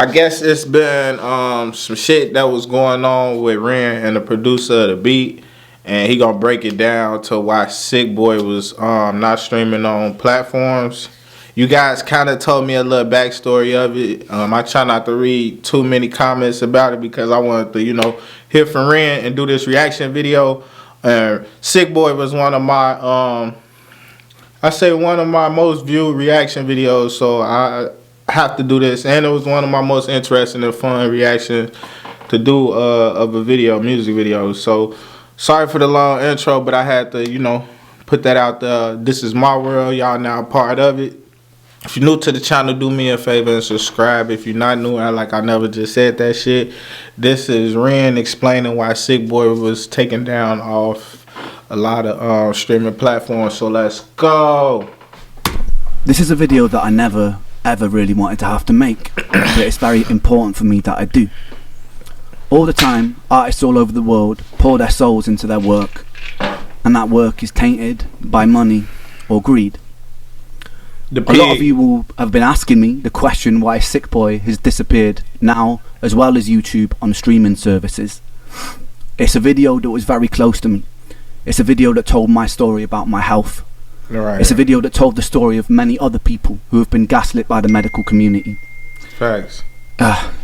I guess it's been some shit that was going on with Ren and the producer of the beat, and he gonna break it down to why Sick Boy was not streaming on platforms. You guys kind of told me a little backstory of it. I try not to read too many comments about it because I wanted to, hear from Ren and do this reaction video. Sick Boy was one of my, one of my most viewed reaction videos, so I have to do this, and it was one of my most interesting and fun reactions to do of a music video. So sorry for the long intro, but I had to put that out there. This is my world, y'all now a part of it. If you're new to the channel, do me a favor and subscribe. If you're not new, I never just said that shit. This is Ren explaining why Sick Boy was taken down off a lot of streaming platforms. So let's go. This is a video that I never ever really wanted to have to make, but it's very important for me that I do. All the time, artists all over the world pour their souls into their work, and that work is tainted by money or greed. A lot of you will have been asking me the question why Sick Boy has disappeared now, as well as YouTube on streaming services. It's a video that was very close to me. It's a video that told my story about my health. Right. It's a video that told the story of many other people who have been gaslit by the medical community. Facts.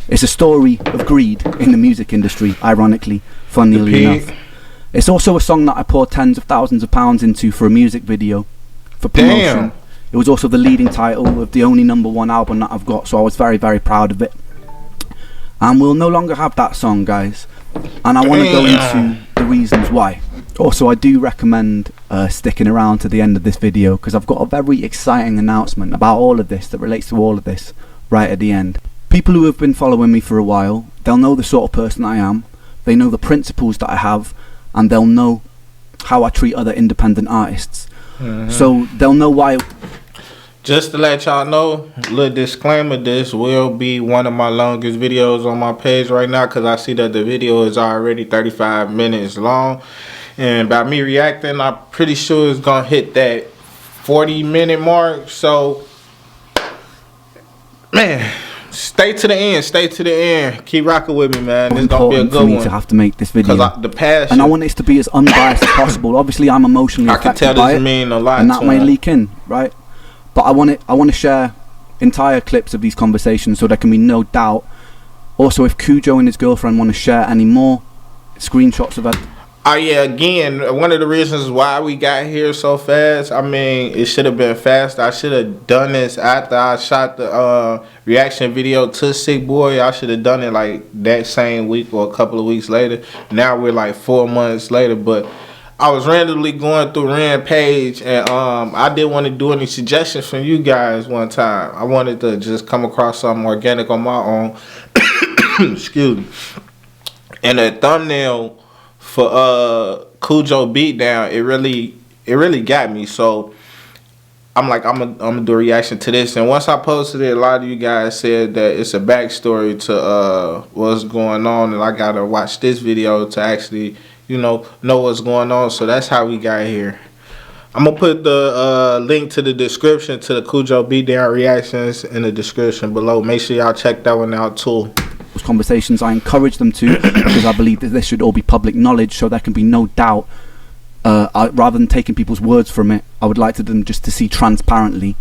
It's a story of greed in the music industry, ironically, funnily enough. It's also a song that I poured tens of thousands of pounds into for a music video, for promotion. Damn. It was also the leading title of the only #1 album that I've got, so I was very, very proud of it. And we'll no longer have that song, guys. And I want to go into the reasons why. Also, I do recommend sticking around to the end of this video, because I've got a very exciting announcement about all of this that relates to all of this right at the end. People who have been following me for a while, they'll know the sort of person I am, they know the principles that I have, and they'll know how I treat other independent artists. So they'll know why. Just to let y'all know, little disclaimer, this will be one of my longest videos on my page right now, because I see that the video is already 35 minutes long. And by me reacting, I'm pretty sure it's going to hit that 40-minute mark. So, man, stay to the end. Stay to the end. Keep rocking with me, man. This is going to be a good one. To have to make this video. The passion. And I want it to be as unbiased as possible. Obviously, I'm emotionally affected by it, mean a lot, and that may leak in, right? But I want to share entire clips of these conversations so there can be no doubt. Also, if Cujo and his girlfriend want to share any more screenshots of it. Oh yeah, again, one of the reasons why we got here so fast, I mean, it should have been fast. I should have done this after I shot the reaction video to Sick Boy. I should have done it like that same week or a couple of weeks later. Now we're like 4 months later, but I was randomly going through Ren's page, and I didn't want to do any suggestions from you guys one time. I wanted to just come across something organic on my own. Excuse me. And the thumbnail for Cujo Beatdown, it really got me. So I'm like, I'm gonna do a reaction to this. And once I posted it, a lot of you guys said that it's a backstory to what's going on, and I gotta watch this video to actually know what's going on. So that's how we got here. I'm gonna put the link to the description to the Cujo Beatdown reactions in the description below. Make sure y'all check that one out too. Those conversations, I encourage them to, because I believe that this should all be public knowledge, so there can be no doubt. Rather than taking people's words from it, I would like them just to see transparently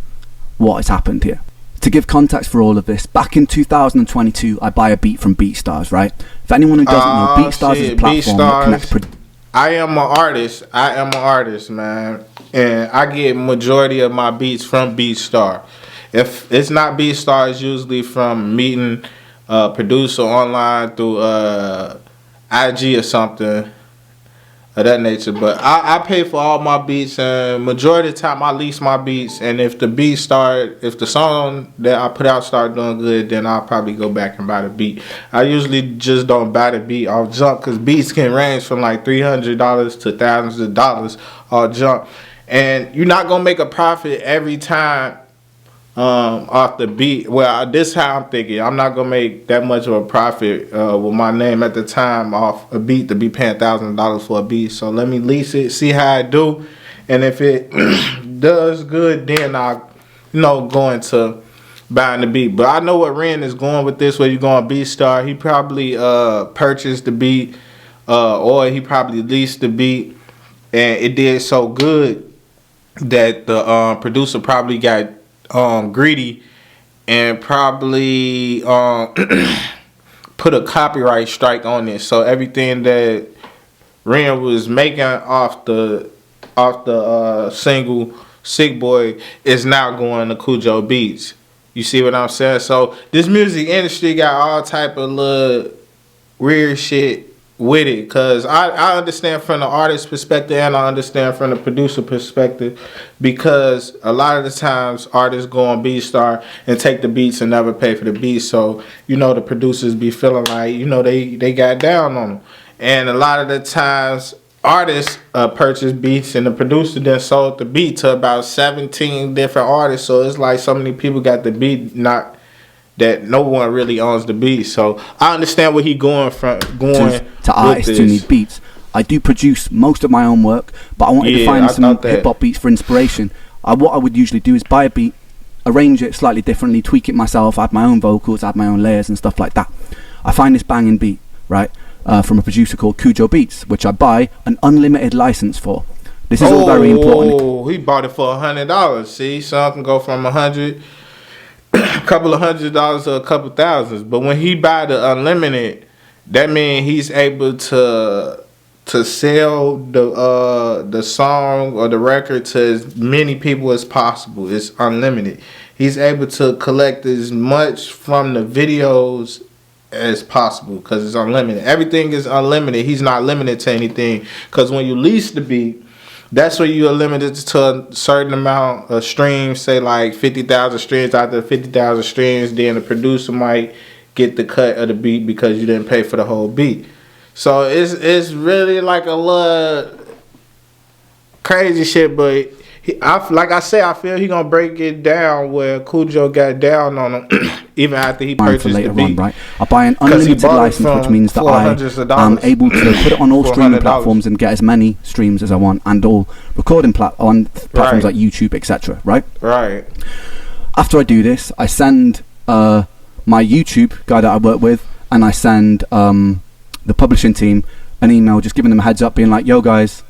what has happened here. To give context for all of this, back in 2022, I buy a beat from BeatStars, right? If anyone who doesn't know, BeatStars is a platform that connects. I am an artist, man, and I get majority of my beats from BeatStar. If it's not BeatStar, it's usually from meeting producer online through IG or something of that nature. But I pay for all my beats, and majority of the time I lease my beats. And if the song that I put out start doing good, then I'll probably go back and buy the beat. I usually just don't buy the beat off jump, because beats can range from like $300 to thousands of dollars off jump, and you're not gonna make a profit every time off the beat. Well, this is how I'm thinking. I'm not gonna make that much of a profit with my name at the time off a beat to be paying $1,000 for a beat. So let me lease it, see how I do, and if it does good, then I'll go into buying the beat. But I know what Ren is going with this. Where you going BeatStar? He probably purchased the beat, or he probably leased the beat, and it did so good that the producer probably got greedy and probably put a copyright strike on it. So everything that Ren was making off the single Sick Boy is now going to Cujo Beats. You see what I'm saying? So this music industry got all type of little weird shit with it. Cause I understand from the artist perspective and I understand from the producer perspective, because a lot of the times artists go on BeatStar and take the beats and never pay for the beats. So, you know, the producers be feeling like, you know, they got down on them. And a lot of the times artists purchase beats and the producer then sold the beat to about 17 different artists. So it's like so many people got the beat, not that no one really owns the beat. So I understand where he going to artists who need beats. I do produce most of my own work, but I wanted to find some hip hop beats for inspiration. What I would usually do is buy a beat, arrange it slightly differently, tweak it myself, add my own vocals, add my own layers and stuff like that. I find this banging beat, right, from a producer called Cujo Beats, which I buy an unlimited license for. This is all very important. Oh, he bought it for $100. See, some can go from $100, a couple of $100s to a couple thousands. But when he buy the unlimited, that means he's able to sell the song or the record to as many people as possible. It's unlimited. He's able to collect as much from the videos as possible because it's unlimited. Everything is unlimited. He's not limited to anything, because when you lease the beat, that's where you are limited to a certain amount of streams, say like 50,000 streams. After 50,000 streams, then the producer might get the cut of the beat because you didn't pay for the whole beat. So it's really like a little crazy shit, but like I said, I feel he gonna break it down where Cujo got down on him even after he purchased the beat. Right? I buy an unlimited license, which means that I am able to put it on all streaming platforms and get as many streams as I want, and all recording on platforms like YouTube, etc. Right? Right. After I do this, I send my YouTube guy that I work with, and I send the publishing team an email just giving them a heads up, being like, yo guys,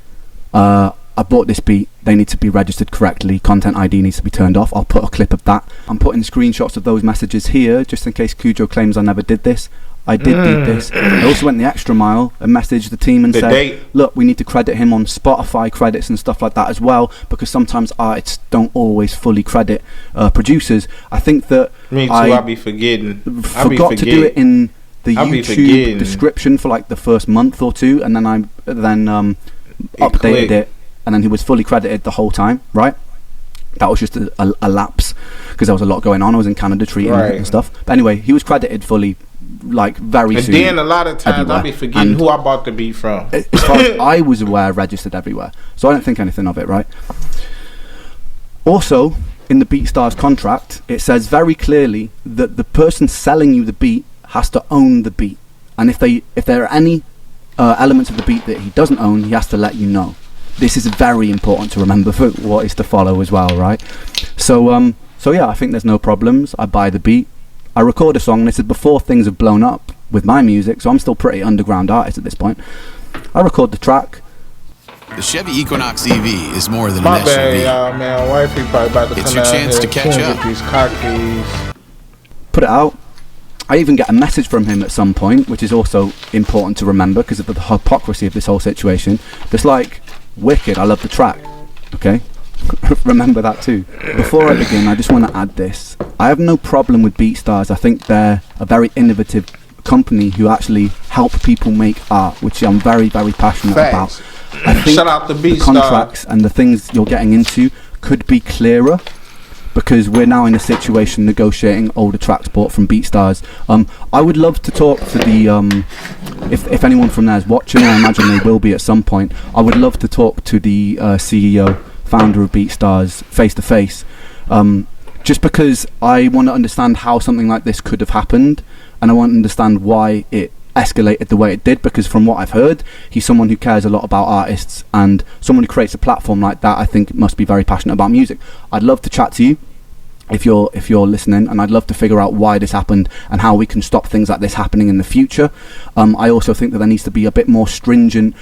I bought this beat, they need to be registered correctly, content ID needs to be turned off. I'll put a clip of that. I'm putting screenshots of those messages here just in case Cujo claims I never did this. I did this. I also went the extra mile and messaged the team and said, look, we need to credit him on Spotify credits and stuff like that as well, because sometimes artists don't always fully credit producers. I think that I be forgetting. Forgot to do it in the YouTube description for like the first month or two, and then I updated it, and then he was fully credited the whole time, right? That was just a lapse because there was a lot going on. I was in Canada treating it and stuff. But anyway, he was credited fully, like very soon. And then a lot of times I'll be forgetting who I bought the beat from. As far as I was aware, registered everywhere. So I don't think anything of it, right? Also, in the BeatStars contract, it says very clearly that the person selling you the beat has to own the beat. And if there are any elements of the beat that he doesn't own, he has to let you know. This is very important to remember for what is to follow as well, right? So yeah, I think there's no problems. I buy the beat, I record a song. This is before things have blown up with my music, so I'm still pretty underground artist at this point. I record the track. The Chevy Equinox EV is more than an SUV. Man, wifey probably about to it's your chance to catch up. These car keys. Put it out. I even get a message from him at some point, which is also important to remember because of the hypocrisy of this whole situation. Just like, wicked, I love the track. Okay? Remember that too. Before I begin, I just want to add this. I have no problem with BeatStars. I think they're a very innovative company who actually help people make art, which I'm very, very passionate about. I think shout out to the contracts and the things you're getting into could be clearer, because we're now in a situation negotiating older tracks bought from BeatStars. I would love to talk to the if anyone from there is watching, I imagine they will be at some point. I would love to talk to the CEO, founder of BeatStars, face to face, just because I want to understand how something like this could have happened, and I want to understand why it escalated the way it did, because from what I've heard, he's someone who cares a lot about artists, and someone who creates a platform like that I think must be very passionate about music. I'd love to chat to you. if you're listening, and I'd love to figure out why this happened and how we can stop things like this happening in the future. I also think that there needs to be a bit more stringent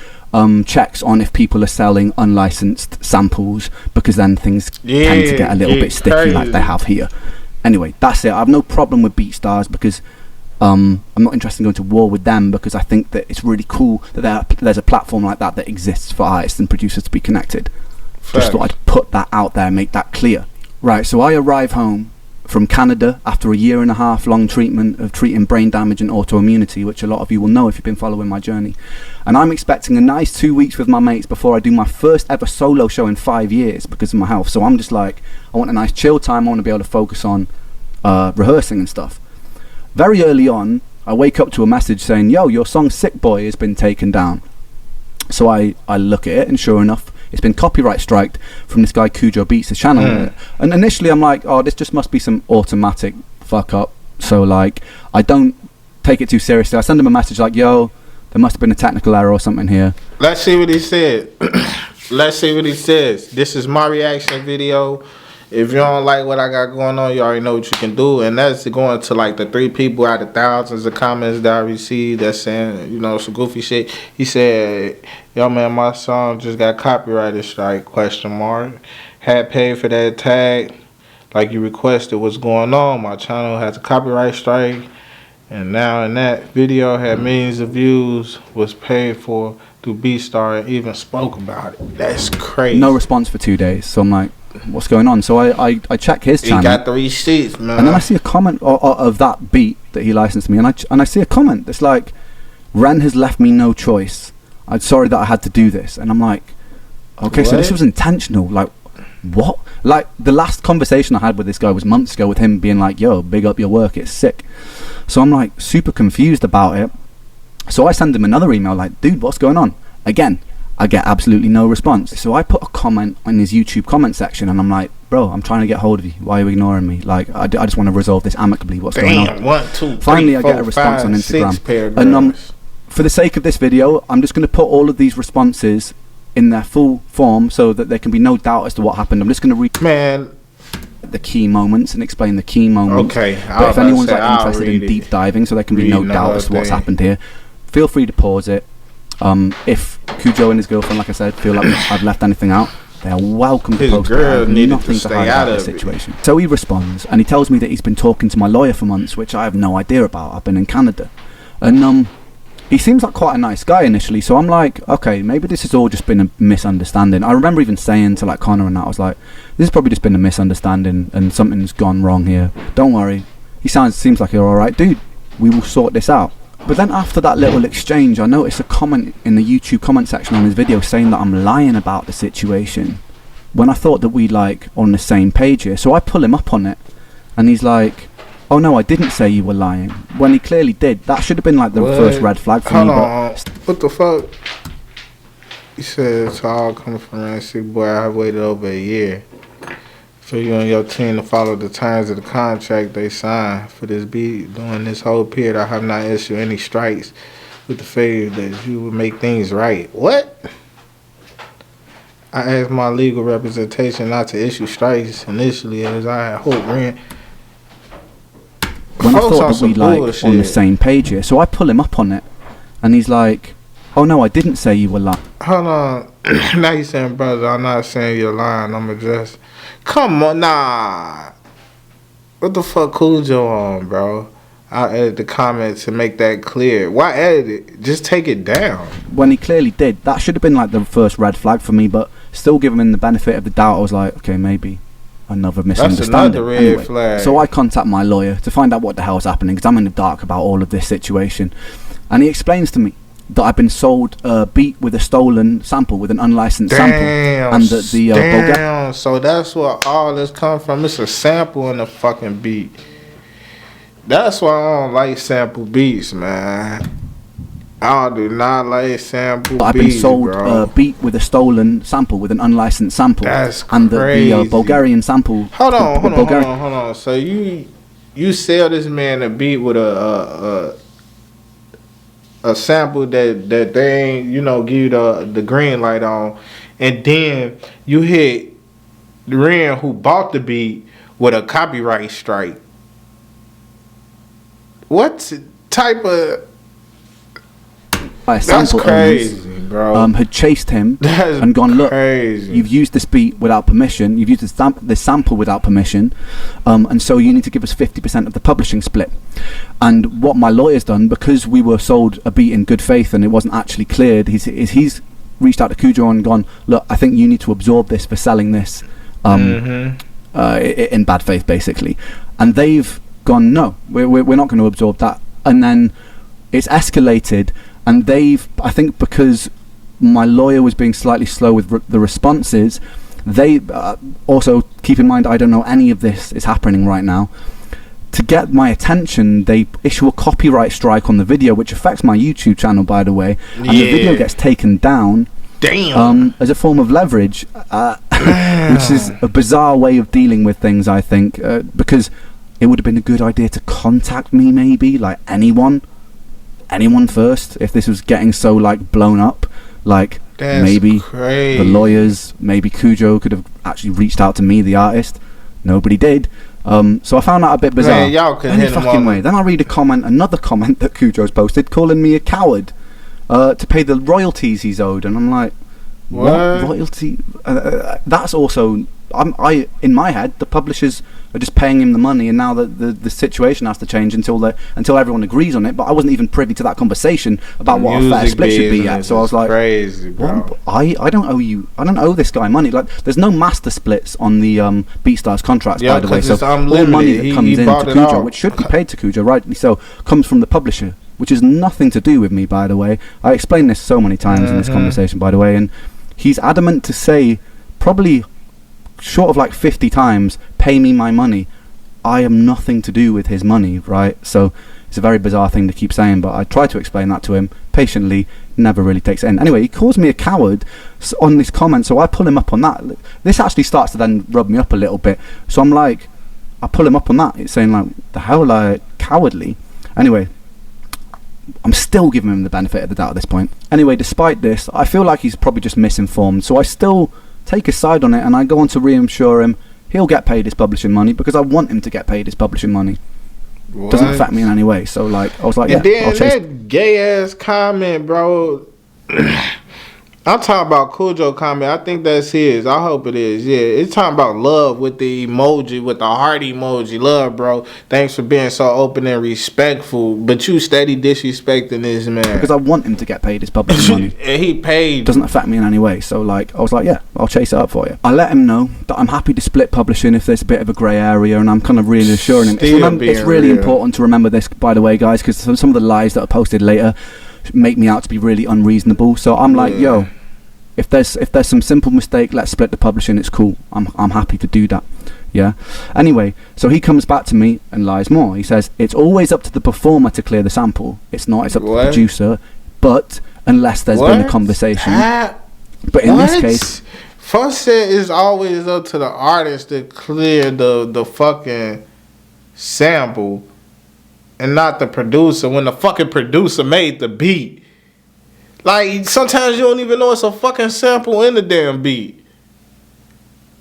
checks on if people are selling unlicensed samples, because then things tend to get a little bit sticky like they have here. Anyway, that's it. I have no problem with BeatStars, because I'm not interested in going to war with them, because I think that it's really cool that there's a platform like that exists for artists and producers to be connected. Just thought I'd put that out there, make that clear. Right, so I arrive home from Canada after a 1.5 year long treatment of treating brain damage and autoimmunity, which a lot of you will know if you've been following my journey. And I'm expecting a nice 2 weeks with my mates before I do my first ever solo show in 5 years because of my health. So I'm just like, I want a nice chill time. I want to be able to focus on rehearsing and stuff. Very early on, I wake up to a message saying, yo, your song Sick Boy has been taken down. So I look at it, and sure enough, it's been copyright striked from this guy Cujo Beats, his channel. And initially I'm like, oh, this just must be some automatic fuck up. So like, I don't take it too seriously. I send him a message like, yo, there must have been a technical error or something here. Let's see what he said. Let's see what he says. This is my reaction video. If you don't like what I got going on, you already know what you can do. And that's going to like the 3 people out of thousands of comments that I received that's saying, you know, some goofy shit. He said, yo, man, my song just got copyrighted strike, question mark. Had paid for that tag like you requested. What's going on? My channel has a copyright strike. And now in that video had millions of views, was paid for through BeatStar, and even spoke about it. That's crazy. No response for 2 days. So I'm like, what's going on? So I check his channel. He got the receipts, man. And then I see a comment of that beat that he licensed me, and I see a comment that's like, Ren has left me no choice. I'm sorry that I had to do this. And I'm like, okay, so this was intentional. Like, what? Like, the last conversation I had with this guy was months ago, with him being like, yo, big up your work, it's sick. So I'm like super confused about it. So I send him another email like, dude, what's going on? Again, I get absolutely no response. So I put a comment in his YouTube comment section, and I'm like, bro, I'm trying to get hold of you. Why are you ignoring me? Like, I just want to resolve this amicably. What's going on? 1, 2, 3, Finally, 4, I get a response 5, on Instagram. 6 paragraphs. And for the sake of this video, I'm just going to put all of these responses in their full form so that there can be no doubt as to what happened. I'm just going to read the key moments and explain the key moments. Okay. But if anyone's like interested in deep diving, so there can be no doubt as to what's happened here, feel free to pause it. If Cujo and his girlfriend, like I said, feel like I've left anything out, they are welcome to post it. I have nothing to hide about the situation. So he responds, and he tells me that he's been talking to my lawyer for months, which I have no idea about. I've been in Canada. And he seems like quite a nice guy initially, so I'm like, okay, maybe this has all just been a misunderstanding. I remember even saying to like Connor and that, I was like, this has probably just been a misunderstanding and something's gone wrong here. Don't worry. He seems like you're alright, dude. We will sort this out. But then after that little exchange, I noticed a comment in the YouTube comment section on his video saying that I'm lying about the situation, when I thought that we like on the same page here. So I pull him up on it, and he's like, oh no, I didn't say you were lying, when he clearly did. That should have been like the first red flag for me. What the fuck? He said it's all coming from that sick boy. I have waited over a year for you and your team to follow the terms of the contract they signed for this beat. During this whole period, I have not issued any strikes with the faith that you would make things right. What? I asked my legal representation not to issue strikes initially, as I had hoped Ren. When I thought that we like on the same page here, so I pull him up on it, and he's like, oh no, I didn't say you were lying. Hold on. Now you saying, brother, I'm not saying you're lying. I'm just... Come on, nah. What the fuck Cujo on, bro? I'll edit the comments to make that clear. Why edit it? Just take it down. When he clearly did. That should have been like the first red flag for me, but still giving him the benefit of the doubt. I was like, okay, maybe another misunderstanding. That's another red flag. So I contact my lawyer to find out what the hell's happening, because I'm in the dark about all of this situation. And he explains to me that I've been sold a beat with a stolen sample, with an unlicensed sample, and that the so that's where all this comes from. It's a sample in the fucking beat. That's why I don't like sample beats, man. I do not like sample beats, I've been sold a beat with a stolen sample, with an unlicensed sample. That's and crazy. The Bulgarian sample. Hold on. So you sell this man a beat with a sample that they ain't, give you the green light on, and then you hit Ren, who bought the beat, with a copyright strike. What type of... That's crazy, bro. Had chased him and gone, look, you've used this beat without permission, you've used this sample without permission, and so you need to give us 50% of the publishing split. And what my lawyer's done, because we were sold a beat in good faith and it wasn't actually cleared, he's reached out to Cujo and gone, look, I think you need to absorb this for selling this in bad faith, basically. And they've gone, no, we're not going to absorb that. And then it's escalated. And I think because my lawyer was being slightly slow with the responses, they also, keep in mind, I don't know any of this is happening right now. To get my attention, they issue a copyright strike on the video, which affects my YouTube channel, by the way. And the video gets taken down. Damn. As a form of leverage, which is a bizarre way of dealing with things, I think, because it would have been a good idea to contact me, maybe, like anyone first, if this was getting so like blown up. Like, that's maybe crazy. The lawyers, maybe Cujo could have actually reached out to me, the artist. Nobody did. So I found that a bit bizarre. Man, y'all could Any fucking way. Then I read another comment that Cujo's posted, calling me a coward to pay the royalties he's owed, and I'm like, what royalty? That's also, in my head, the publishers are just paying him the money, and now the situation has to change until everyone agrees on it. But I wasn't even privy to that conversation about what a fair split should be yet. So I was like, crazy, bro. I don't owe you. I don't owe this guy money. Like, there's no master splits on the BeatStars contracts, by the way. So all money that comes in to Cujo, which should be paid to Cujo, rightly so, comes from the publisher, which is nothing to do with me, by the way. I explained this so many times in this conversation, by the way, and he's adamant to say, probably short of like 50 times, pay me my money. I am nothing to do with his money, right? So it's a very bizarre thing to keep saying, but I try to explain that to him patiently, never really takes it in. Anyway, he calls me a coward on this comment, so I pull him up on that. This actually starts to then rub me up a little bit, so I'm like, I pull him up on that. It's saying like, the hell, like, cowardly. Anyway, I'm still giving him the benefit of the doubt at this point. Anyway, despite this, I feel like he's probably just misinformed, so I still take his side on it, and I go on to reassure him he'll get paid his publishing money, because I want him to get paid his publishing money. What? Doesn't affect me in any way. So like, I was like, and then that gay ass comment, bro. I'm talking about Cujo comment. I think that's his. I hope it is. Yeah, it's talking about love with the emoji, with the heart emoji. Love, bro. Thanks for being so open and respectful. But you steady disrespecting this man. Because I want him to get paid his publishing money. And he paid. Doesn't affect me in any way. So like, I was like, yeah, I'll chase it up for you. I let him know that I'm happy to split publishing if there's a bit of a grey area, and I'm kind of really assuring him. It's really important to remember this, by the way, guys, because some of the lies that are posted later make me out to be really unreasonable. So I'm like, yo, if there's some simple mistake, let's split the publishing. It's cool. I'm happy to do that. Yeah. Anyway, so he comes back to me and lies more. He says it's always up to the performer to clear the sample. It's not. It's up to the producer. But unless there's been a conversation. But in this case, first said it's always up to the artist to clear the fucking sample, and not the producer. When the fucking producer made the beat. Like, sometimes you don't even know it's a fucking sample in the damn beat.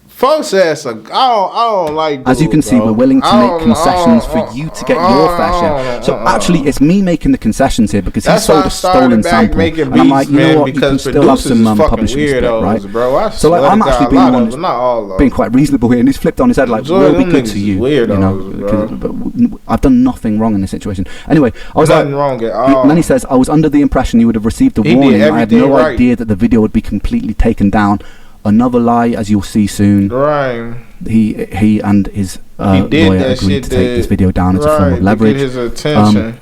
Folks ass, I don't like dude, as you can see, we're willing to make concessions for you to get your fair share. So actually, it's me making the concessions here, because he sold a stolen sample. And I'm like, you know what, you can still have some publishing split, right? Bro, so like, I'm actually being quite reasonable here, and he's flipped on his head like, we'll be good to you. You know, but I've done nothing wrong in this situation. Anyway, I was nothing wrong at all. And then he says, I was under the impression you would have received a warning. I had no idea that the video would be completely taken down. Another lie, as you'll see soon. Right. He and his lawyer agreed to take this video down as a form of leverage. To get his attention.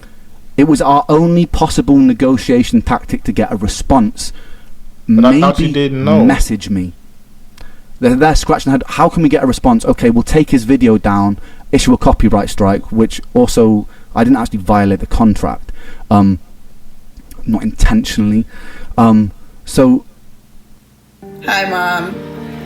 It was our only possible negotiation tactic to get a response. But I thought you didn't know. Message me. They're scratching their head. How can we get a response? Okay, we'll take his video down, issue a copyright strike, which also, I didn't actually violate the contract. Not intentionally. So... Hi, Mom.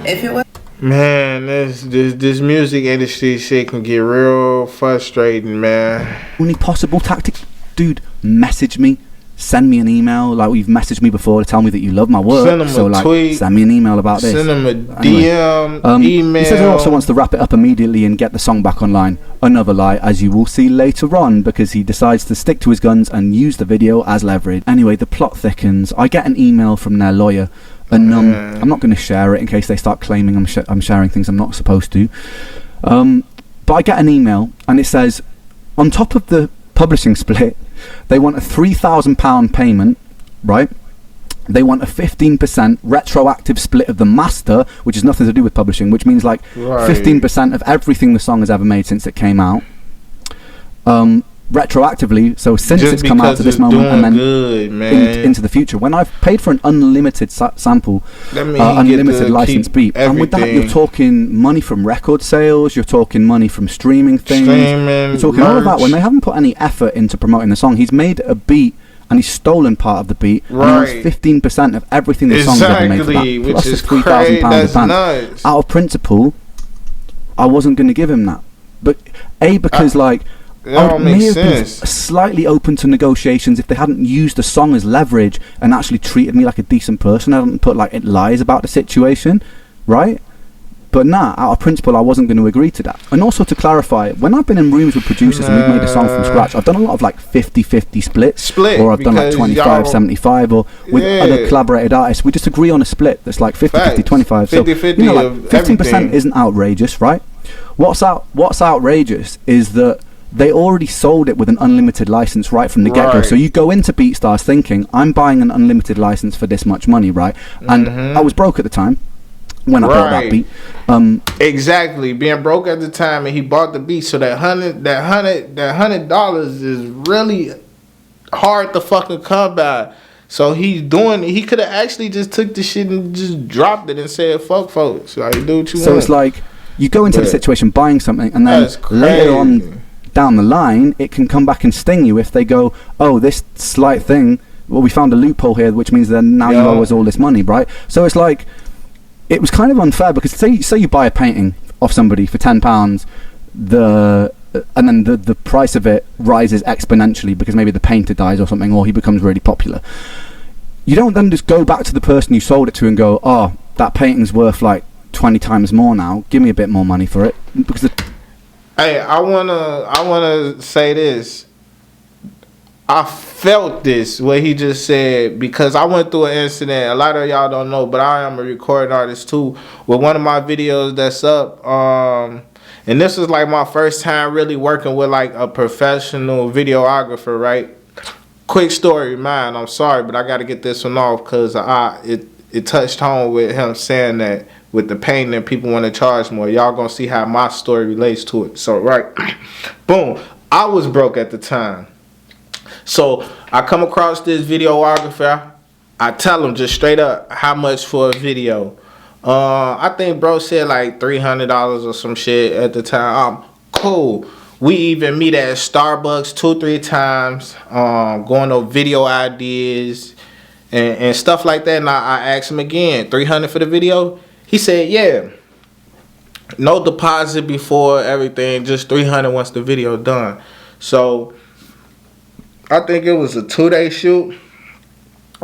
If it was... Man, this music industry shit can get real frustrating, man. Only possible tactic? Dude, message me. send me an email. Like, you've messaged me before to tell me that you love my work. Send him so a like, tweet. send me an email about this. Send him a DM, email. He says he also wants to wrap it up immediately and get the song back online. Another lie, as you will see later on, because he decides to stick to his guns and use the video as leverage. Anyway, the plot thickens. I get an email from their lawyer, and I'm not going to share it in case they start claiming I'm sharing things I'm not supposed to. But I get an email, and it says, on top of the publishing split, they want a £3,000 payment, right? They want a 15% retroactive split of the master, which has nothing to do with publishing, which means like 15% of everything the song has ever made since it came out. Retroactively, so since just it's come out to this moment and then good, into the future. When I've paid for an unlimited sample, unlimited license beat, and with that you're talking money from record sales, you're talking money from streaming things, you're talking all of that. When they haven't put any effort into promoting the song, he's made a beat and he's stolen part of the beat, and he wants 15% of everything the song's ever made for that, plus the £3,000 advance. Out of principle, I wasn't going to give him that, but because I may have been slightly open to negotiations if they hadn't used the song as leverage and actually treated me like a decent person. I hadn't put lies about the situation, right? But out of principle, I wasn't going to agree to that. And also to clarify, when I've been in rooms with producers and we've made a song from scratch, I've done a lot of 50-50 splits, or I've done 25-75, or with other collaborated artists. We just agree on a split that's 50-50, 25. So 15% isn't outrageous, right? What's outrageous is that they already sold it with an unlimited license right from the get-go. So you go into BeatStars thinking, I'm buying an unlimited license for this much money, right? And I was broke at the time when I bought that beat. Exactly, being broke at the time, and he bought the beat. So that $100 is really hard to fucking come by. So he could have actually just took the shit and just dropped it and said, "Fuck folks, do what you want." So it's like you go into the situation buying something, and then later on down the line, it can come back and sting you if they go, oh, this slight thing, well, we found a loophole here, which means that now you owe us all this money, right? So it's like, it was kind of unfair, because say you buy a painting off somebody for £10, and then the price of it rises exponentially because maybe the painter dies or something, or he becomes really popular. You don't then just go back to the person you sold it to and go, oh, that painting's worth 20 times more now, give me a bit more money for it, because hey, I wanna say this. I felt this, what he just said, because I went through an incident. A lot of y'all don't know, but I am a recording artist too. With one of my videos that's up, and this was my first time really working with a professional videographer, right? Quick story, mine. I'm sorry, but I got to get this one off because it touched home with him saying that. With the pain that people want to charge more, y'all gonna see how my story relates to it. So boom, I was broke at the time, so I come across this videographer. I tell him just straight up how much for a video. I think bro said $300 or some shit at the time. Cool. We even meet at Starbucks 2-3 times, going over video ideas and stuff like that. And I asked him again, $300 for the video. He said, yeah, no deposit before everything, just $300 once the video done. So I think it was a 2-day shoot.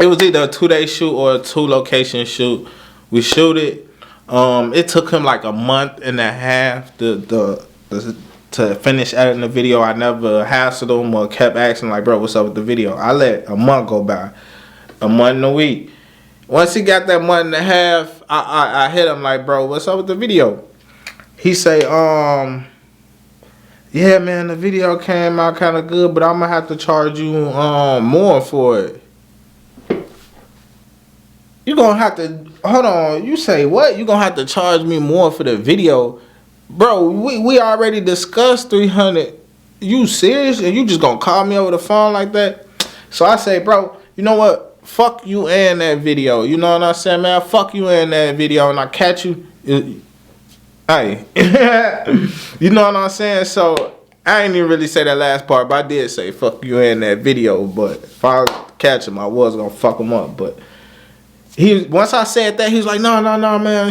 It was either a 2-day shoot or a 2-location shoot. We shoot it. It took him a month and a half to finish editing the video. I never hassled him or kept asking bro, what's up with the video? I let a month go by, a month and a week. Once he got that month and a half, I hit him bro, what's up with the video? He say, yeah, man, the video came out kind of good, but I'm gonna have to charge you more for it. You gonna have to, hold on, you say what? You gonna have to charge me more for the video? Bro, we already discussed $300. You serious? And you just gonna call me over the phone like that? So I say, bro, you know what? Fuck you and that video. You know what I'm saying, man? Fuck you and that video, and I catch you. Hey. You know what I'm saying? So I ain't even really say that last part, but I did say fuck you and that video. But if I catch him, I was gonna fuck him up. But once I said that, he was like, no, man.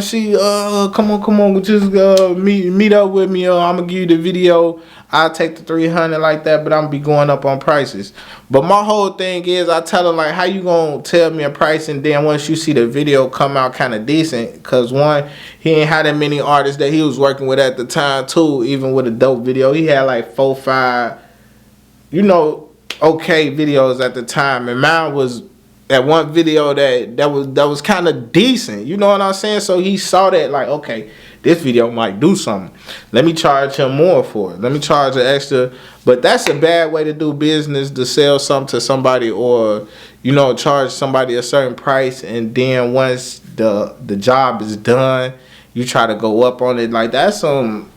Come on, just meet up with me. I'm gonna give you the video. I'll take the 300 like that, but I'm be going up on prices. But my whole thing is, I tell her like, how you gonna tell me a price and then once you see the video come out kind of decent? Cause one, he ain't had that many artists that he was working with at the time too. Even with a dope video, he had like 4, 5, okay videos at the time, and mine was that one video that was kind of decent. You know what I'm saying? So he saw that like, okay, this video might do something. Let me charge him more for it. Let me charge an extra. But that's a bad way to do business, to sell something to somebody or, charge somebody a certain price. And then once the job is done, you try to go up on it. Like, that's some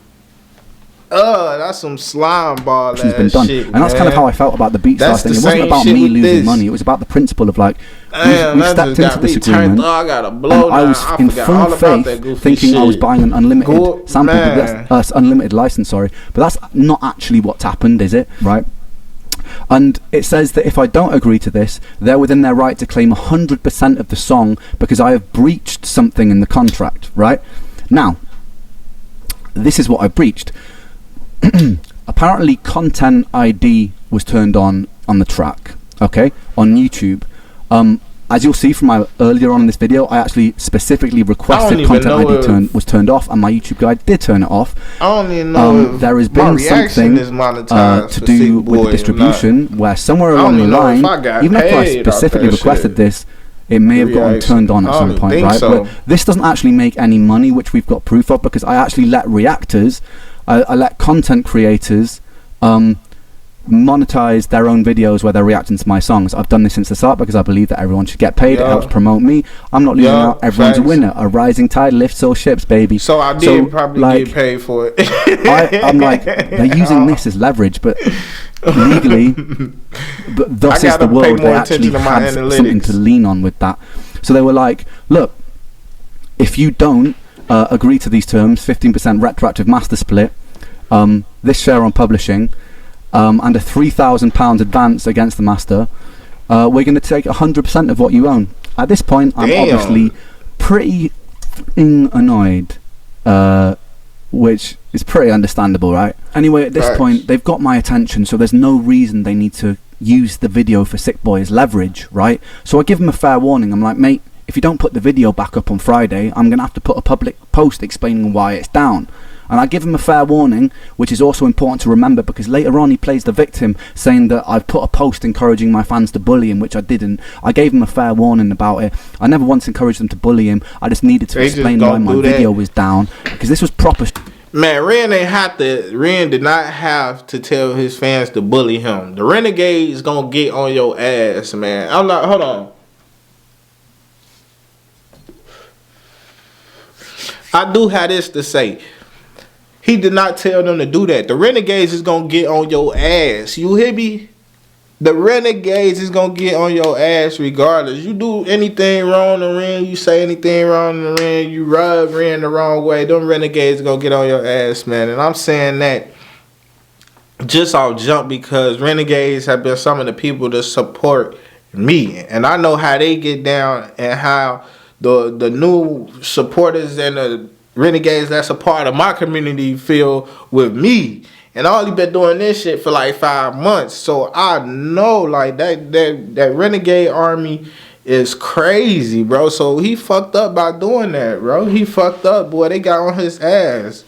slime ball ass been done. shit, and that's kind of how I felt about the BeatStars thing. It wasn't about me losing money. It was about the principle of like, we stepped into this agreement. I was in full faith thinking I was buying an unlimited sample, unlimited license. Sorry, but that's not actually what's happened, is it? Right? And it says that if I don't agree to this, they're within their right to claim 100% of the song because I have breached something in the contract. Right? Now, this is what I breached. Apparently content ID was turned on the track, okay, on YouTube. As you'll see from my earlier on in this video, I actually specifically requested content ID was turned off, and my YouTube guide did turn it off. I don't even know if there has been something to do with the distribution where somewhere along the line, even if I specifically requested this, it may have gotten turned on at some point, right? So. But this doesn't actually make any money, which we've got proof of, because I actually let reactors, I let content creators monetize their own videos where they're reacting to my songs. I've done this since the start because I believe that everyone should get paid. It helps promote me. I'm not losing out. Everyone's a winner. A rising tide lifts all ships, baby. So I did probably get paid for it. I'm like, they're using this as leverage, but legally, but thus is the world. They actually had something to lean on with that. So they were like, look, if you don't agree to these terms, 15% retroactive master split, this share on publishing, and a £3,000 advance against the master, we're going to take 100% of what you own. At this point, I'm obviously pretty annoyed, which is pretty understandable, right? Anyway, at this point, they've got my attention, so there's no reason they need to use the video for Sick Boy as leverage, right? So I give them a fair warning. I'm like, mate, if you don't put the video back up on Friday, I'm going to have to put a public post explaining why it's down. And I give him a fair warning, which is also important to remember, because later on he plays the victim, saying that I've put a post encouraging my fans to bully him, which I didn't. I gave him a fair warning about it. I never once encouraged them to bully him. I just needed to explain why my video was down, because this was proper. Man, Ren did not have to tell his fans to bully him. The renegade is gonna get on your ass, man. Hold on. I do have this to say. He did not tell them to do that. The Renegades is going to get on your ass. You hear me? The Renegades is going to get on your ass regardless. You do anything wrong in the ring, you say anything wrong in the ring, you rub Ren the wrong way, them Renegades are going to get on your ass, man. And I'm saying that just off jump because Renegades have been some of the people that support me. And I know how they get down and how the new supporters and the Renegades that's a part of my community feel with me. And I only been doing this shit for like 5 months. So I know like that Renegade army is crazy, bro. So he fucked up by doing that, bro. He fucked up, boy. They got on his ass.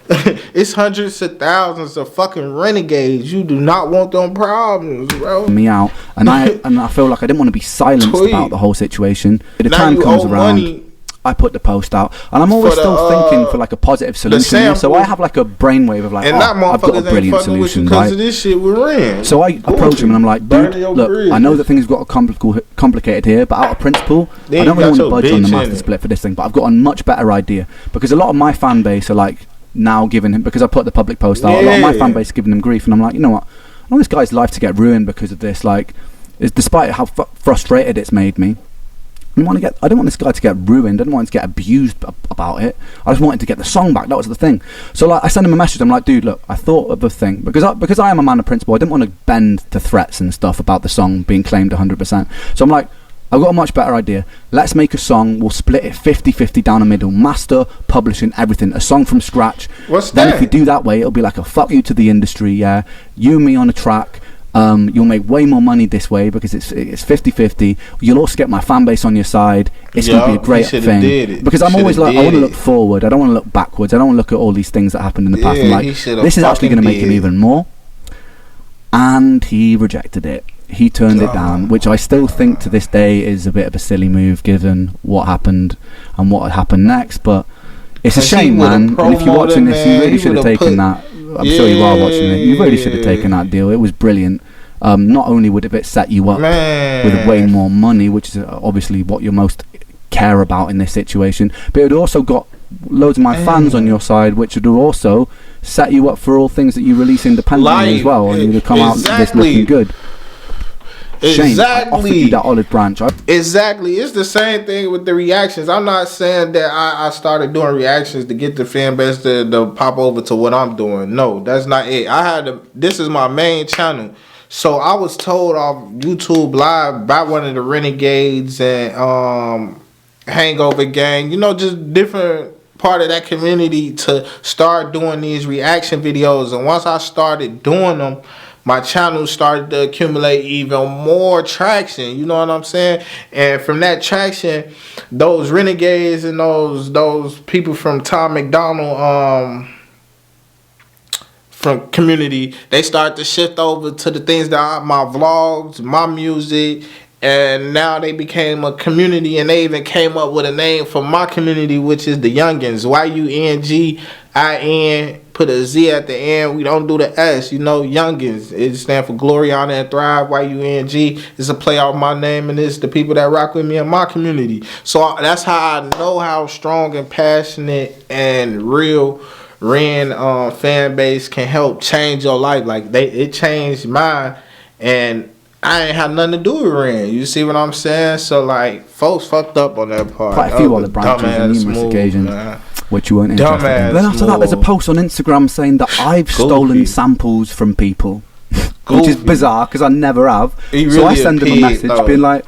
It's hundreds of thousands of fucking Renegades. You do not want them problems, bro. Me out. And I feel like I didn't want to be silenced about the whole situation. The time comes around. I put the post out, and I'm always still thinking for like a positive solution here. So I have like a brainwave of like, I've got a brilliant solution, right? Of this shit with Ren. So I approach him and I'm like, dude, look, I know that things got complicated here, but out of principle, I don't really want to budge on the master split for this thing. But I've got a much better idea, because a lot of my fan base are like now giving him, because I put the public post out, a lot of my fan base is giving him grief, and I'm like, you know what? I want this guy's life to get ruined because of this. Like, despite how frustrated it's made me. I don't want this guy to get ruined. I don't want him to get abused about it. I just wanted to get the song back. That was the thing. So like, I sent him a message. I'm like, dude, look, I thought of a thing, because I am a man of principle. I didn't want to bend to threats and stuff about the song being claimed 100%. So I'm like, I've got a much better idea. Let's make a song. We'll split it 50-50 down the middle. Master, publishing, everything. A song from scratch. What's then that? if we do that way, it'll be like a fuck you to the industry, yeah. You and me on a track. You'll make way more money this way because it's 50-50. You'll also get my fan base on your side. It's going to be a great thing. Because I'm always like, I want to look forward. I don't want to look backwards. I don't want to look at all these things that happened in the past. I'm like, this is actually going to make him even more. And he rejected it. He turned it down, which I still think to this day is a bit of a silly move given what happened and what had happened next. But it's a shame, man. And if you're watching this, you really should have taken that. I'm sure you are watching it. You really should have taken that deal. It was brilliant. Not only would it set you up with way more money, which is obviously what you most care about in this situation, but it also got loads of my fans on your side, which would also set you up for all things that you release independently as well, and you'd come out this looking good. Shame. I offered you that olive branch. Exactly. It's the same thing with the reactions. I'm not saying that I started doing reactions to get the fan base to pop over to what I'm doing. No, that's not it. This is my main channel. So I was told off YouTube Live by one of the Renegades and Hangover Gang, just different part of that community to start doing these reaction videos. And once I started doing them, my channel started to accumulate even more traction. You know what I'm saying? And from that traction, those Renegades and those people from Tom McDonald from community, they start to shift over to the things that are my vlogs, my music, and now they became a community, and they even came up with a name for my community, which is the Youngins. YUNGIN, put a Z at the end. We don't do the S, Youngins. It stands for Glory, Honor, and Thrive. YUNG is a play off my name, and it's the people that rock with me in my community. So that's how I know how strong and passionate and real Ren fan base can help change your life. Like it changed mine, and I ain't had nothing to do with Ren. You see what I'm saying? So like, folks fucked up on that part. Quite a few other branches on numerous occasions, which you weren't interested in. Then after that, there's a post on Instagram saying that I've stolen samples from people, which is bizarre because I never have. So I send him a message being like,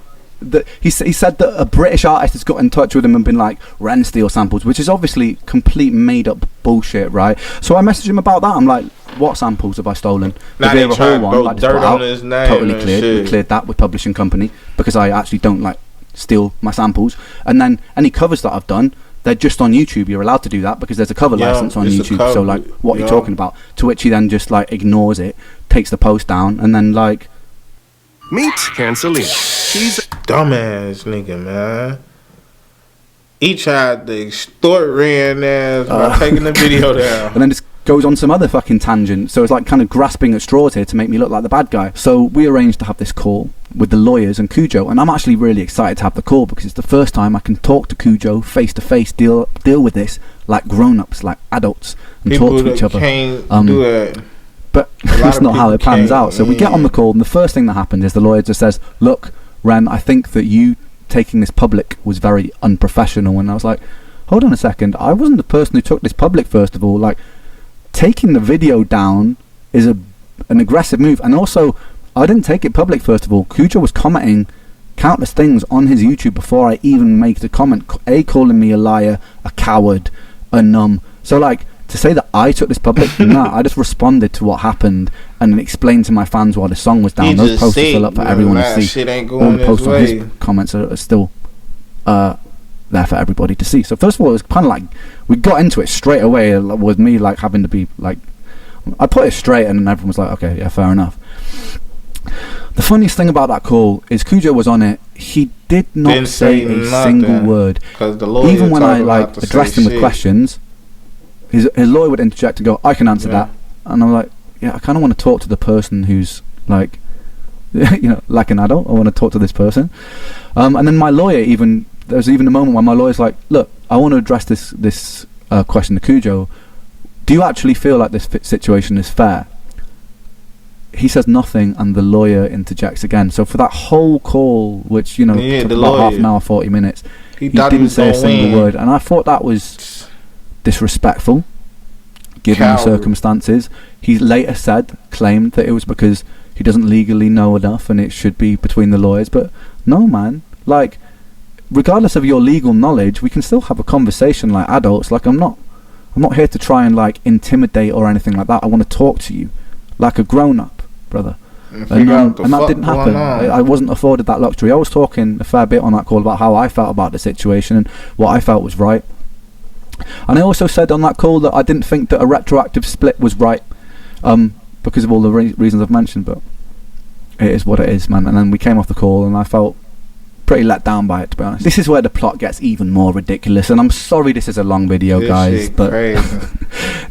he said that a British artist has got in touch with him and been like, Ren steal samples, which is obviously complete made up bullshit, right? So I messaged him about that. I'm like, what samples have I stolen? The Vera Hall one, like, dirt on his name, totally cleared. We cleared that with publishing company because I actually don't like steal my samples. And then any covers that I've done, they're just on YouTube. You're allowed to do that because there's a cover license on YouTube. So like, what are you talking about? To which he then just like ignores it, takes the post down, and then like, meet Cancelina. He's a dumbass nigga, man. He tried to extort Ren ass by taking the video down. And then just goes on some other fucking tangent. So it's like kind of grasping at straws here to make me look like the bad guy. So we arranged to have this call with the lawyers and Cujo, and I'm actually really excited to have the call because it's the first time I can talk to Cujo face to face, deal with this like grown-ups, like adults, and people talk to each other. Can't do that. But that's not how it pans out. So we get on the call, and the first thing that happens is the lawyer just says, look, Ren, I think that you taking this public was very unprofessional. And I was like, hold on a second, I wasn't the person who took this public, first of all. Like, taking the video down is an aggressive move. And also, I didn't take it public, first of all. Cujo was commenting countless things on his YouTube before I even made the comment. Calling me a liar, a coward, a numb. So, like, to say that I took this public, nah, I just responded to what happened and then explained to my fans why the song was down. Those posts are still up for everyone to see. Shit ain't All going the posts his on way. his comments are still there for everybody to see. So first of all, it was kind of like we got into it straight away with me like having to be like, I put it straight and then everyone was like, okay, yeah, fair enough. The funniest thing about that call is Cujo was on it. He did not say a single word. Even when I like addressed him with questions, his lawyer would interject and go, I can answer that. And I'm like, yeah, I kind of want to talk to the person who's like, like an adult. I want to talk to this person. And then my lawyer there's even a moment where my lawyer's like, look, I want to address this question to Cujo. Do you actually feel like this situation is fair? He says nothing, and the lawyer interjects again. So for that whole call, which took about half an hour, 40 minutes, he didn't say a single word, and I thought that was disrespectful, given the circumstances. He later claimed that it was because he doesn't legally know enough, and it should be between the lawyers. But no, man, like, regardless of your legal knowledge, we can still have a conversation like adults. Like, I'm not here to try and like intimidate or anything like that. I want to talk to you like a grown-up, brother. And that didn't happen. I wasn't afforded that luxury. I was talking a fair bit on that call about how I felt about the situation and what I felt was right. And I also said on that call that I didn't think that a retroactive split was right, because of all the reasons I've mentioned, but it is what it is, man. And then we came off the call and I felt pretty let down by it, to be honest. This is where the plot gets even more ridiculous, and I'm sorry this is a long video, guys, but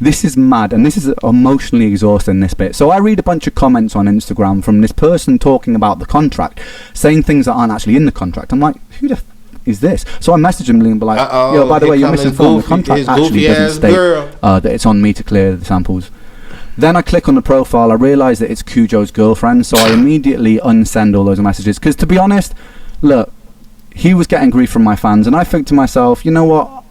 this is mad, and this is emotionally exhausting, this bit. So I read a bunch of comments on Instagram from this person talking about the contract, saying things that aren't actually in the contract. I'm like, who the is this? So I messaged him and be like, yo, by the way, you're misinformed. The contract actually doesn't state that it's on me to clear the samples. Then I click on the profile, I realise that it's Cujo's girlfriend, so I immediately unsend all those messages, because to be honest, look, he was getting grief from my fans, and I think to myself, you know what,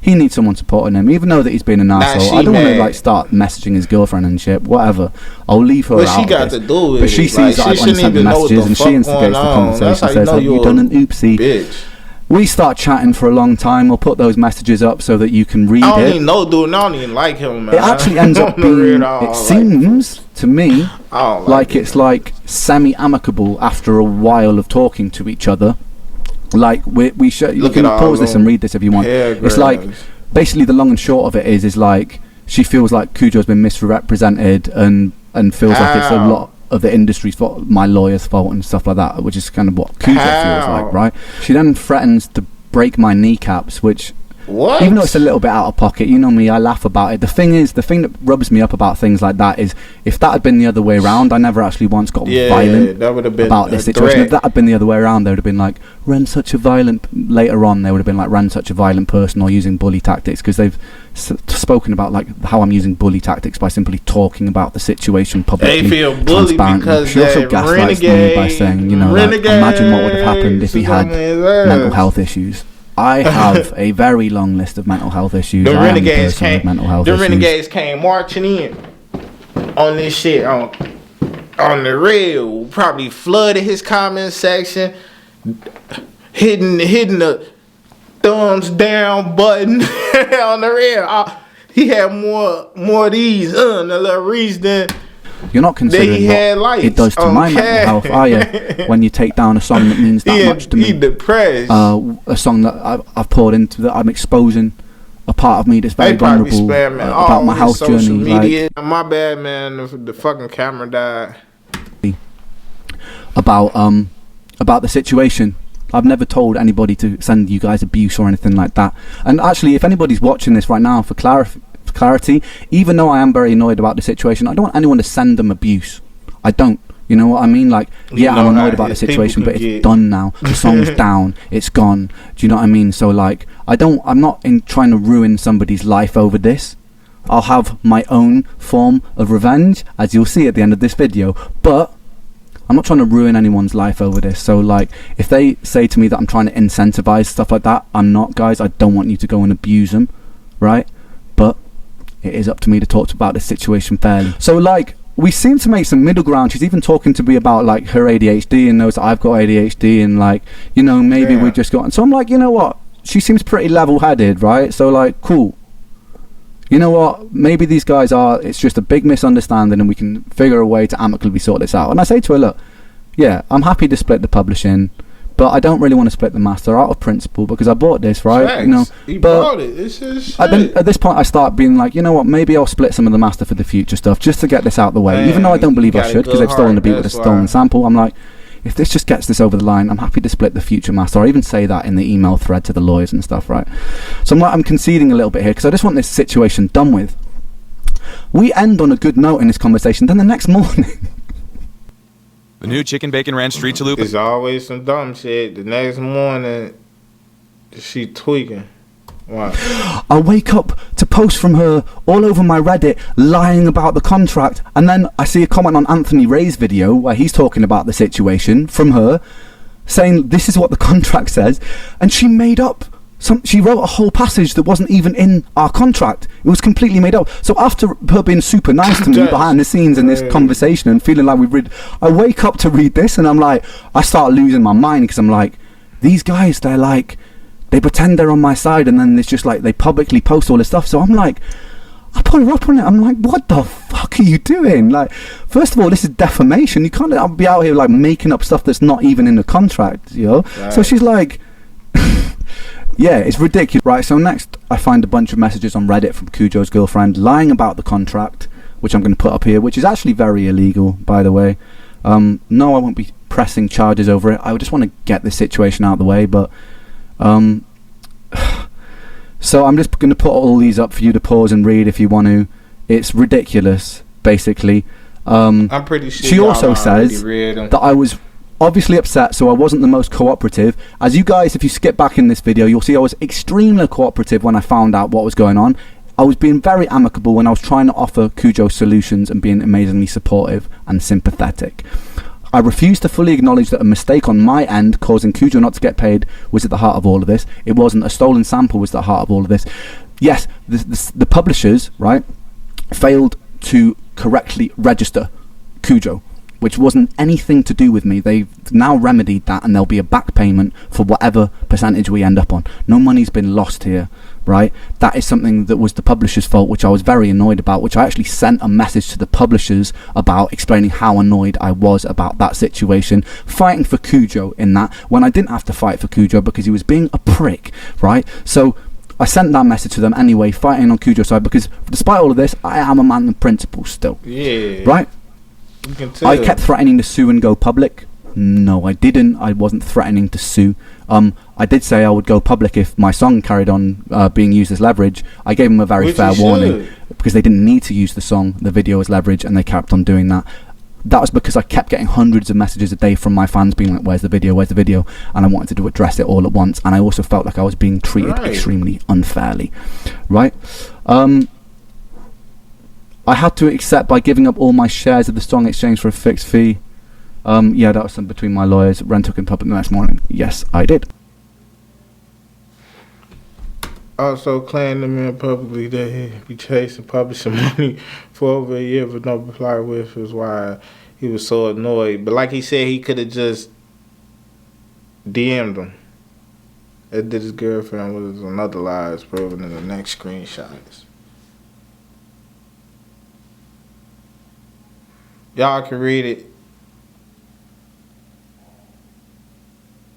he needs someone supporting him, even though that he's been an arsehole. I don't want to like start messaging his girlfriend and shit, whatever. I'll leave her out. She got to do with but she sees that I've unsent the messages, and she instigates the conversation, says, have you done an oopsie? Bitch. We start chatting for a long time. We'll put those messages up so that you can read it. I don't even know, dude. I don't even like him, man. It actually ends up being, it seems to me, like it's like semi-amicable after a while of talking to each other. Like, we should, you can pause this and read this if you want. It's like, basically the long and short of it is like, she feels like Cujo's been misrepresented and feels like it's a lot of the industry's fault, my lawyer's fault and stuff like that, which is kind of what Cujo feels like, right? She then threatens to break my kneecaps, which, even though it's a little bit out of pocket, you know me, I laugh about it. The thing that rubs me up about things like that is, if that had been the other way around, I never actually once got violent about this situation. If that had been the other way around, they would have been like, Ren's such a violent, later on they would have been like, Ren's such a violent person, or using bully tactics, because they've spoken about like how I'm using bully tactics by simply talking about the situation publicly. They feel bullied because she also gaslights me by saying, you know, like, imagine what would have happened if he had mental health issues. I have a very long list of mental health issues. The renegades came marching in on this shit on the real. Probably flooded his comment section, hitting the thumbs down button on the real. He had more of these the little reason than you're not considering what it does to my mental health, are you? When you take down a song that means that much to me. He depressed. A song that I've poured into, that I'm exposing a part of me that's very vulnerable about my health journey. Like, my bad, man. The fucking camera died. About the situation. I've never told anybody to send you guys abuse or anything like that. And actually, if anybody's watching this right now, for clarity, even though I am very annoyed about the situation, I don't want anyone to send them abuse. I don't. You know what I mean? Like, yeah, I'm annoyed about the situation, but it's done now. The song's down. It's gone. Do you know what I mean? So, like, I'm not trying to ruin somebody's life over this. I'll have my own form of revenge, as you'll see at the end of this video, but I'm not trying to ruin anyone's life over this. So, like, if they say to me that I'm trying to incentivize stuff like that, I'm not, guys. I don't want you to go and abuse them, right? But it is up to me to talk about this situation fairly. So, like, we seem to make some middle ground. She's even talking to me about, like, her ADHD and knows that I've got ADHD and, like, you know, maybe we've just got... So I'm like, you know what? She seems pretty level-headed, right? So, like, cool. You know what? Maybe these guys are... It's just a big misunderstanding and we can figure a way to amicably sort this out. And I say to her, look, yeah, I'm happy to split the publishing, but I don't really want to split the master out of principle because I bought this, right? Thanks. You know, he bought it. It's his shit. At this point, I start being like, you know what? Maybe I'll split some of the master for the future stuff just to get this out of the way. Man, even though I don't believe I should, because they've stolen the beat with a that's stolen why. sample. I'm like, if this just gets this over the line, I'm happy to split the future master. I even say that in the email thread to the lawyers and stuff, right? So I'm like, I'm conceding a little bit here because I just want this situation done with. We end on a good note in this conversation. Then the next morning. The new chicken bacon ranch street chalupa. There's always some dumb shit. The next morning, she tweaking. Wow. I wake up to posts from her all over my Reddit lying about the contract, and then I see a comment on Anthony Ray's video where he's talking about the situation from her, saying this is what the contract says, and she made up she wrote a whole passage that wasn't even in our contract. It was completely made up. So after her being super nice to me behind the scenes in this conversation and feeling like I wake up to read this and I'm like, I start losing my mind because I'm like, these guys, they're like, they pretend they're on my side, and then it's just like they publicly post all this stuff. So I'm like, I put her up on it. I'm like, what the fuck are you doing? Like, first of all, this is defamation. You can't be out here like making up stuff that's not even in the contract, you know? Right. So she's like, yeah, it's ridiculous. Right, so next I find a bunch of messages on Reddit from Cujo's girlfriend lying about the contract, which I'm going to put up here, which is actually very illegal, by the way. No, I won't be pressing charges over it. I just want to get this situation out of the way, but so I'm just going to put all these up for you to pause and read if you want to. It's ridiculous, basically. I'm pretty sure she also says that I was obviously upset, so I wasn't the most cooperative. As you guys, if you skip back in this video, you'll see I was extremely cooperative when I found out what was going on. I was being very amicable when I was trying to offer Cujo solutions and being amazingly supportive and sympathetic. I refused to fully acknowledge that a mistake on my end causing Cujo not to get paid was at the heart of all of this. It wasn't. A stolen sample was at the heart of all of this. Yes, the publishers, right, failed to correctly register Cujo, which wasn't anything to do with me. They've now remedied that, and there'll be a back payment for whatever percentage we end up on. No money's been lost here, right? That is something that was the publisher's fault, which I was very annoyed about, which I actually sent a message to the publishers about, explaining how annoyed I was about that situation, fighting for Cujo in that, when I didn't have to fight for Cujo because he was being a prick, right? So I sent that message to them anyway, fighting on Cujo's side, because despite all of this, I am a man of principle still. Yeah. Right? I kept threatening to sue and go public. No, I didn't. I wasn't threatening to sue. I did say I would go public if my song carried on being used as leverage. I gave them a very fair warning because they didn't need to use the video as leverage, and they kept on doing that. That was because I kept getting hundreds of messages a day from my fans being like, where's the video, and I wanted to address it all at once, and I also felt like I was being treated extremely unfairly, right? I had to accept by giving up all my shares of the song in exchange for a fixed fee. Yeah, that was something between my lawyers. Ren took in public the next morning. Yes, I did. Also claimed to me publicly that he'd be chasing publishing money for over a year but no reply, which was why he was so annoyed. But like he said, he could have just DM'd him. It did his girlfriend was another lie as proven in the next screenshots. Y'all can read it.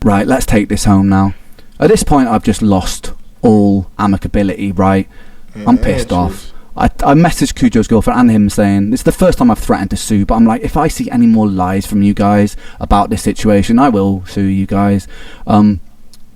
Right, let's take this home now. At this point, I've just lost all amicability, right? Yeah, I'm pissed off. I messaged Cujo's girlfriend and him saying, it's the first time I've threatened to sue, but I'm like, if I see any more lies from you guys about this situation, I will sue you guys.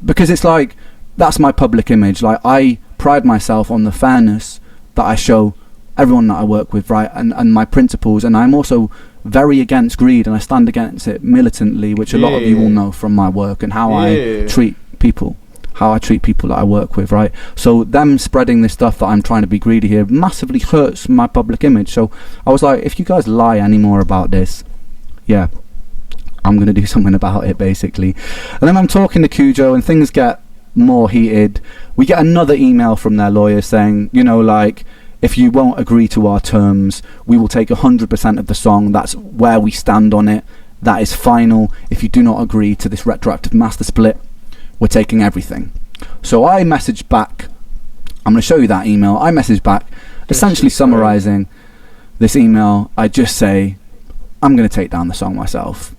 Because it's like, that's my public image. Like, I pride myself on the fairness that I show everyone that I work with, right, and my principles, and I'm also very against greed, and I stand against it militantly, which a lot of you will know from my work and how I treat people, that I work with, right? So them spreading this stuff that I'm trying to be greedy here massively hurts my public image. So I was like, if you guys lie anymore about this, yeah, I'm gonna do something about it, basically. And then I'm talking to Cujo, and things get more heated. We get another email from their lawyer saying, you know, like, if you won't agree to our terms, we will take 100% of the song. That's where we stand on it. That is final. If you do not agree to this retroactive master split, we're taking everything. So I messaged back. I'm going to show you that email. I messaged back, essentially summarizing this email. I just say, I'm going to take down the song myself.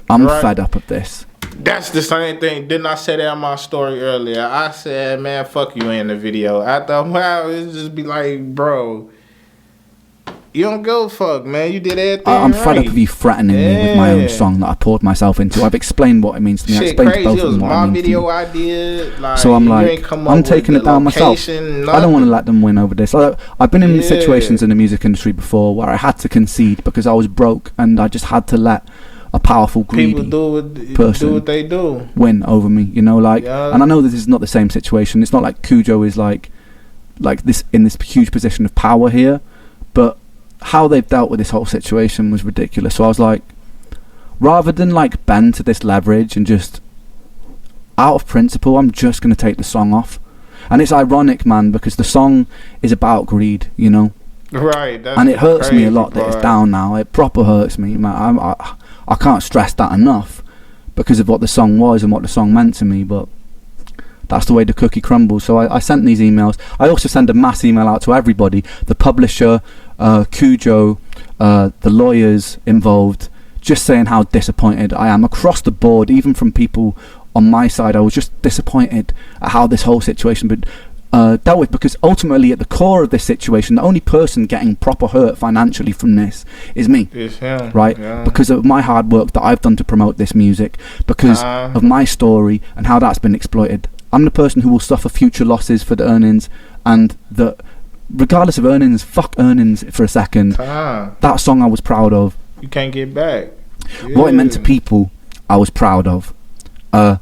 I'm fed up of this. That's the same thing. Didn't I say that in my story earlier? I said, man, fuck you in the video. After a while, it just be like, bro, you don't go fuck, man. You did everything I'm fed up of you threatening me with my own song that I poured myself into. I've explained what it means to me. I explained to both of them what it means to me. It was my video idea. Like, so I'm like, I'm taking it down myself. Nothing. I don't want to let them win over this. I've been in situations in the music industry before where I had to concede because I was broke, and I just had to let a powerful, greedy person do what they do, win over me, you know, like, and I know this is not the same situation. It's not like Cujo is like this in this huge position of power here, but how they've dealt with this whole situation was ridiculous. So I was like, rather than like bend to this leverage and just out of principle, I'm just going to take the song off. And it's ironic, man, because the song is about greed, you know, right? And it hurts me a lot that it's down now. It proper hurts me, man. I can't stress that enough, because of what the song was and what the song meant to me, but that's the way the cookie crumbles. So I sent these emails. I also sent a mass email out to everybody, the publisher, Cujo, the lawyers involved, just saying how disappointed I am across the board, even from people on my side. I was just disappointed at how this whole situation been dealt with, because ultimately at the core of this situation, the only person getting proper hurt financially from this is me. Yeah, right? Yeah. Because of my hard work that I've done to promote this music, because of my story and how that's been exploited. I'm the person who will suffer future losses for the earnings, and that regardless of earnings, fuck earnings for a second. That song I was proud of. You can't get back. Yeah. What it meant to people, I was proud of. The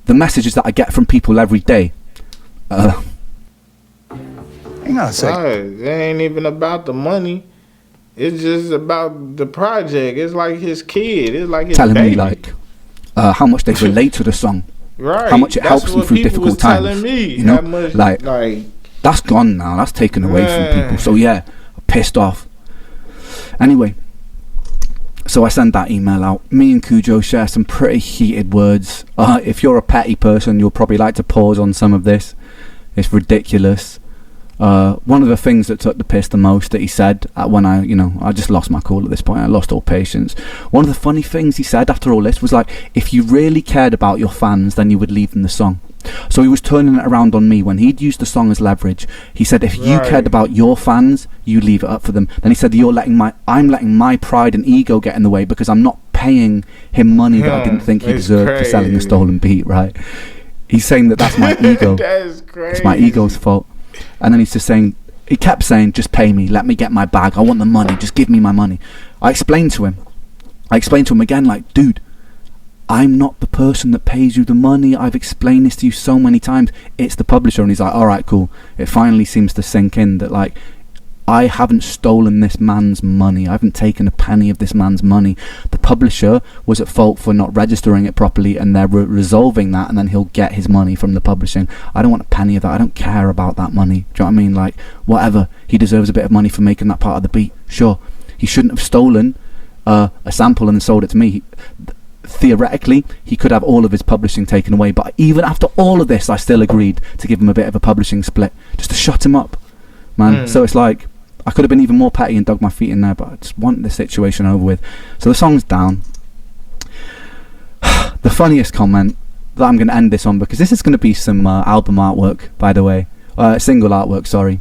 messages that I get from people every day. Hang on a second. It ain't even about the money. It's just about the project. It's like his kid. It's like his telling baby. me like how much they relate to the song. Right. How much it That's helps them what through people difficult was times. telling me. You know, How much, like that's gone now. That's taken away from people. So yeah, pissed off. Anyway, so I sent that email out. Me and Cujo share some pretty heated words. If you're a petty person, you'll probably like to pause on some of this. It's ridiculous. One of the things that took the piss the most that he said when I just lost my cool at this point. I lost all patience. One of the funny things he said after all this was like, if you really cared about your fans, then you would leave them the song. So he was turning it around on me when he'd used the song as leverage. He said, if you cared about your fans, you leave it up for them. Then he said, I'm letting my pride and ego get in the way because I'm not paying him money that I didn't think he deserved for selling a stolen beat, right? He's saying that's my ego. That's crazy. It's my ego's fault. And then he's just saying, he kept saying, just pay me, let me get my bag, I want the money, just give me my money. I explained to him again, like, dude, I'm not the person that pays you the money. I've explained this to you so many times. It's the publisher. And he's like, alright, cool. It finally seems to sink in that, like, I haven't stolen this man's money. I haven't taken a penny of this man's money. The publisher was at fault for not registering it properly, and they're resolving that, and then he'll get his money from the publishing. I don't want a penny of that. I don't care about that money. Do you know what I mean? Like, whatever. He deserves a bit of money for making that part of the beat. Sure. He shouldn't have stolen a sample and then sold it to me. Theoretically, he could have all of his publishing taken away, but even after all of this, I still agreed to give him a bit of a publishing split, just to shut him up, man. So it's like, I could have been even more petty and dug my feet in there, but I just want the situation over with. So the song's down. The funniest comment that I'm going to end this on, because this is going to be some album artwork, by the way. Single artwork, sorry.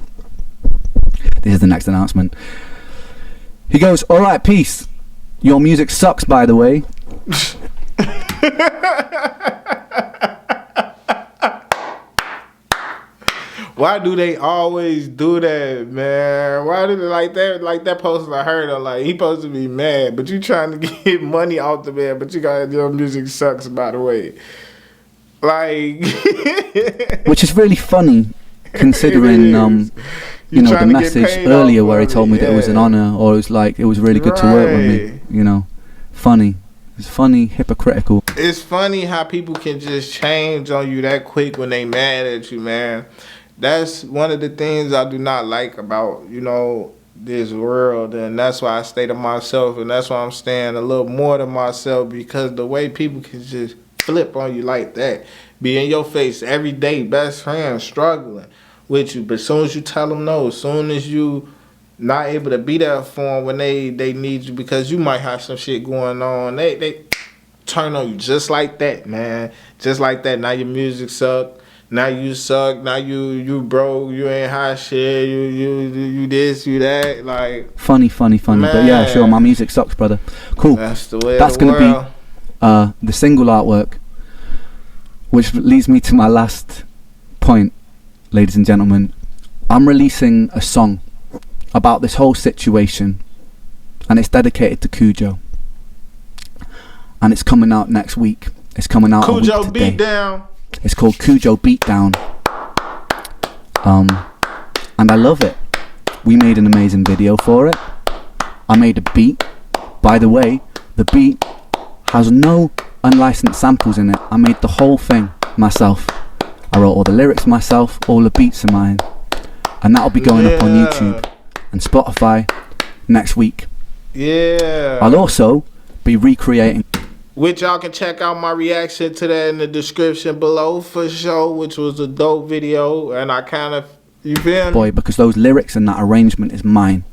This is the next announcement. He goes, alright, peace. Your music sucks, by the way. Why do they always do that, man? Why do they like that post I heard of, like, he supposed to be mad, but you trying to get money off the man, but you got your music sucks, by the way. Like, which is really funny considering the message earlier where he told me that it was an honor, or it was like, it was really good to work with me, you know. Funny. It's funny, hypocritical. It's funny how people can just change on you that quick when they mad at you, man. That's one of the things I do not like about, this world, and that's why I stay to myself, and that's why I'm staying a little more to myself, because the way people can just flip on you like that, be in your face every day, best friend, struggling with you, but as soon as you tell them no, as soon as you not able to be there for them when they need you because you might have some shit going on, they turn on you just like that, man. Just like that. Now your music suck. Now you suck. Now you broke. You ain't hot shit. You this, you that. Like funny. Man. But yeah, sure, my music sucks, brother. Cool. That's the way. That's gonna be the single artwork, which leads me to my last point, ladies and gentlemen. I'm releasing a song about this whole situation, and it's dedicated to Cujo, and it's coming out next week. It's coming out Cujo a week today. Beatdown. It's called Cujo Beatdown, and I love it. We made an amazing video for it. I made a beat. By the way, the beat has no unlicensed samples in it. I made the whole thing myself. I wrote all the lyrics myself, all the beats are mine, and that'll be going up on YouTube and Spotify next week. Yeah. I'll also be recreating Which y'all can check out my reaction to that in the description below for sure, which was a dope video. And I kind of, you feel me? Boy, because those lyrics and that arrangement is mine.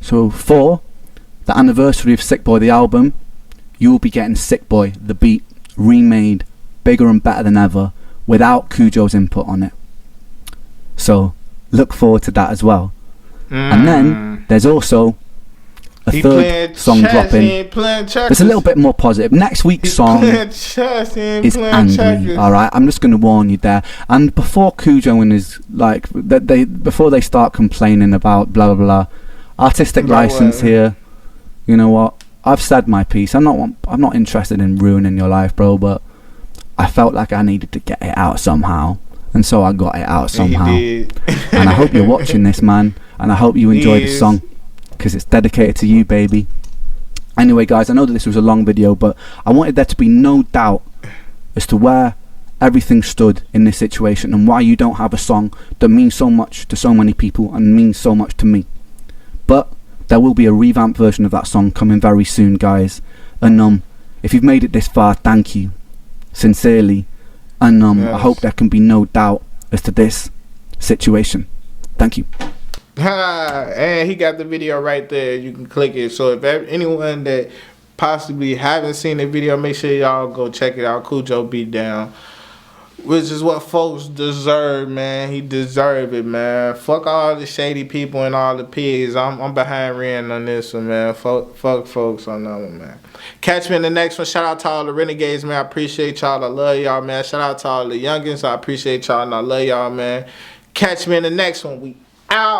So for the anniversary of Sick Boy the album, you will be getting Sick Boy the beat remade, bigger and better than ever, without Cujo's input on it. So look forward to that as well. And then there's also a third song dropping. It's a little bit more positive. Next week's song is angry. Alright, I'm just gonna warn you there. And before Cujo and his before they start complaining about blah blah blah, artistic license here. You know what? I've said my piece. I'm not interested in ruining your life, bro. But I felt like I needed to get it out somehow, and so I got it out somehow. And I hope you're watching this, man. And I hope you enjoy the song, because it's dedicated to you, baby. Anyway, guys, I know that this was a long video, but I wanted there to be no doubt as to where everything stood in this situation and why you don't have a song that means so much to so many people and means so much to me. But there will be a revamped version of that song coming very soon, guys. And if you've made it this far, thank you sincerely. And I hope there can be no doubt as to this situation. Thank you. And he got the video right there. You can click it. So if anyone that possibly haven't seen the video, make sure y'all go check it out. Cujo Beat Down, which is what folks deserve, man. He deserve it, man. Fuck all the shady people and all the pigs. I'm behind Ren on this one, man. Fuck folks on that one, man. Catch me in the next one. Shout out to all the renegades, man. I appreciate y'all. I love y'all, man. Shout out to all the youngins. I appreciate y'all and I love y'all, man. Catch me in the next one. We out.